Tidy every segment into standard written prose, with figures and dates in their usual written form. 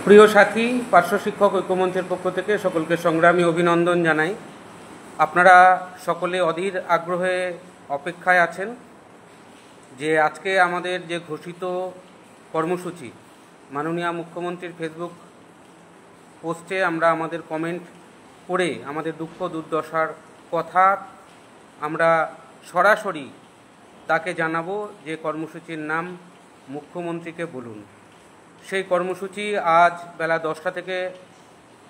প্রিয় সাথী, পার্শ্ব শিক্ষক ঐক্যমঞ্চের পক্ষ থেকে সকলকে সংগ্রামী অভিনন্দন জানাই। আপনারা সকলে অধীর আগ্রহে অপেক্ষায় আছেন যে আজকে আমাদের যে ঘোষিত কর্মসূচি, মাননীয় মুখ্যমন্ত্রীর ফেসবুক পোস্টে আমরা আমাদের কমেন্ট করে আমাদের দুঃখ দুর্দশার কথা আমরা সরাসরি তাকে জানাবো, যে কর্মসূচির নাম মুখ্যমন্ত্রীকে বলুন। সেই কর্মসূচি আজ বেলা 10টা থেকে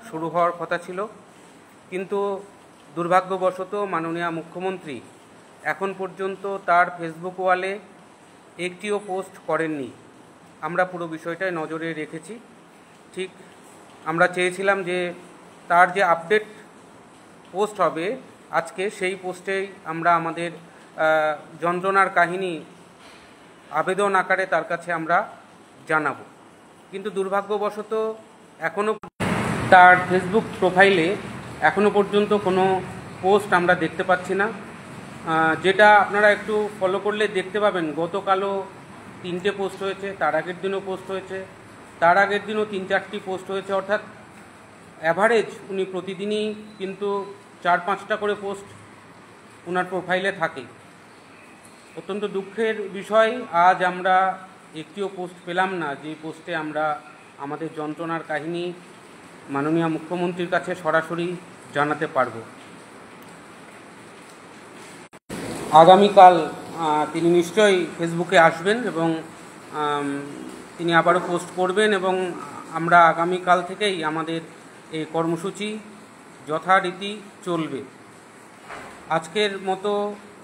শুরু হওয়ার কথা ছিল, কিন্তু দুর্ভাগ্যবশত মাননীয় মুখ্যমন্ত্রী এখন পর্যন্ত তার ফেসবুক ওয়ালে একটিও পোস্ট করেননি। আমরা পুরো বিষয়টাই নজরে রেখেছি। ঠিক আমরা চেয়েছিলাম যে তার যে আপডেট পোস্ট হবে আজকে, সেই পোস্টেই আমরা আমাদের যন্ত্রণার কাহিনী আবেদন আকারে তার কাছে আমরা জানাবো। কিন্তু দুর্ভাগ্যবশত এখনও তার ফেসবুক প্রোফাইলে এখনও পর্যন্ত কোনো পোস্ট আমরা দেখতে পাচ্ছি না। যেটা আপনারা একটু ফলো করলে দেখতে পাবেন, গতকালও 3টে পোস্ট হয়েছে, তার আগের দিনও পোস্ট হয়েছে, তার আগের দিনও 3-4টি পোস্ট হয়েছে। অর্থাৎ অ্যাভারেজ উনি প্রতিদিনই কিন্তু 4-5টা করে পোস্ট ওনার প্রোফাইলে থাকে। অত্যন্ত দুঃখের বিষয়, আজ আমরা একটিও পোস্ট পেলাম না যে পোস্টে আমরা আমাদের যন্ত্রণার কাহিনী মাননীয় মুখ্যমন্ত্রীর কাছে সরাসরি জানাতে পারব। আগামীকাল তিনি নিশ্চয়ই ফেসবুকে আসবেন এবং তিনি আবারও পোস্ট করবেন, এবং আমরা আগামীকাল থেকেই আমাদের এই কর্মসূচি যথারীতি চলবে। আজকের মতো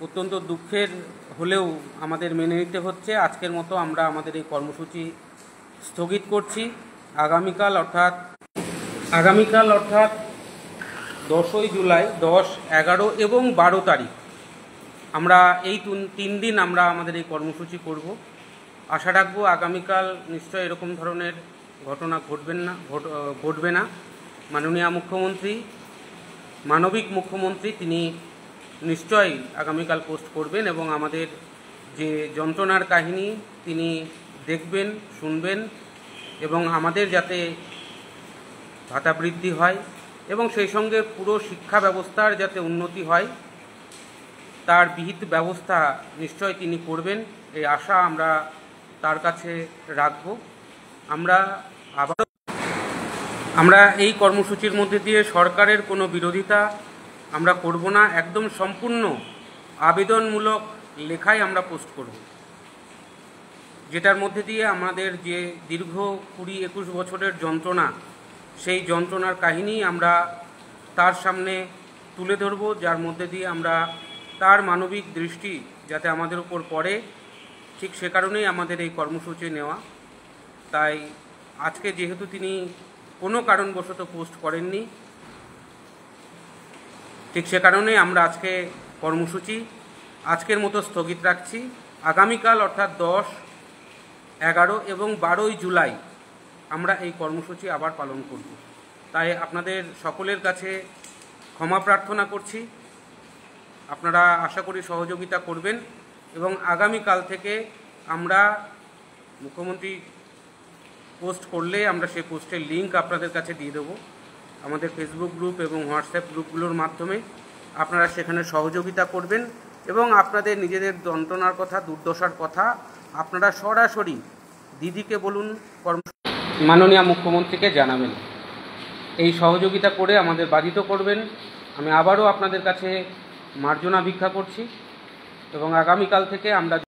অত্যন্ত দুঃখের হলেও আমাদের মেনে নিতে হচ্ছে, আজকের মতো আমরা আমাদের এই কর্মসূচি স্থগিত করছি। আগামীকাল অর্থাৎ 10ই জুলাই, 10, 11 এবং 12 তারিখ আমরা এই 3 দিন আমরা আমাদের এই কর্মসূচি করব। আশা রাখবো আগামীকাল নিশ্চয় এরকম ধরনের ঘটনা ঘটবে না। মাননীয় মুখ্যমন্ত্রী, মানবিক মুখ্যমন্ত্রী, তিনি নিশ্চয়ই আগামীকাল পোস্ট করবেন এবং আমাদের যে যন্ত্রণার কাহিনী তিনি দেখবেন, শুনবেন, এবং আমাদের যাতে ভাতা বৃদ্ধি হয় এবং সেই সঙ্গে পুরো শিক্ষা ব্যবস্থার যাতে উন্নতি হয়, তার বিহিত ব্যবস্থা নিশ্চয় তিনি করবেন, এই আশা আমরা তার কাছে রাখব। আমরা এই কর্মসূচির মধ্যে দিয়ে সরকারের কোনো বিরোধিতা আমরা করব না। একদম সম্পূর্ণ আবেদনমূলক লেখাই আমরা পোস্ট করব, যেটার মধ্যে দিয়ে আমাদের যে দীর্ঘ 20-21 বছরের যন্ত্রণা, সেই যন্ত্রণার কাহিনী আমরা তার সামনে তুলে ধরব, যার মধ্যে দিয়ে আমরা তার মানবিক দৃষ্টি যাতে আমাদের উপর পড়ে, ঠিক সে কারণেই আমাদের এই কর্মসূচি নেওয়া। তাই আজকে যেহেতু তিনি কোনো কারণবশত পোস্ট করেননি, ঠিক সে কারণেই আমরা আজকে কর্মসূচি আজকের মতো স্থগিত রাখছি। আগামীকাল অর্থাৎ 10, 11 এবং 12ই জুলাই আমরা এই কর্মসূচি আবার পালন করব। তাই আপনাদের সকলের কাছে ক্ষমা প্রার্থনা করছি। আপনারা আশা করি সহযোগিতা করবেন, এবং আগামীকাল থেকে আমরা মুখ্যমন্ত্রী পোস্ট করলে আমরা সেই পোস্টের লিঙ্ক আপনাদের কাছে দিয়ে দেবো আমাদের ফেসবুক গ্রুপ এবং হোয়াটসঅ্যাপ গ্রুপগুলোর মাধ্যমে। আপনারা সেখানে সহযোগিতা করবেন এবং আপনাদের নিজেদের যন্ত্রণার কথা, দুর্দশার কথা আপনারা সরাসরি দিদিকে বলুন মাননীয় মুখ্যমন্ত্রীকে জানাবেন। এই সহযোগিতা করে আমাদের বাধিত করবেন। আমি আবারও আপনাদের কাছে মার্জনা ভিক্ষা করছি, এবং আগামীকাল থেকে আমরা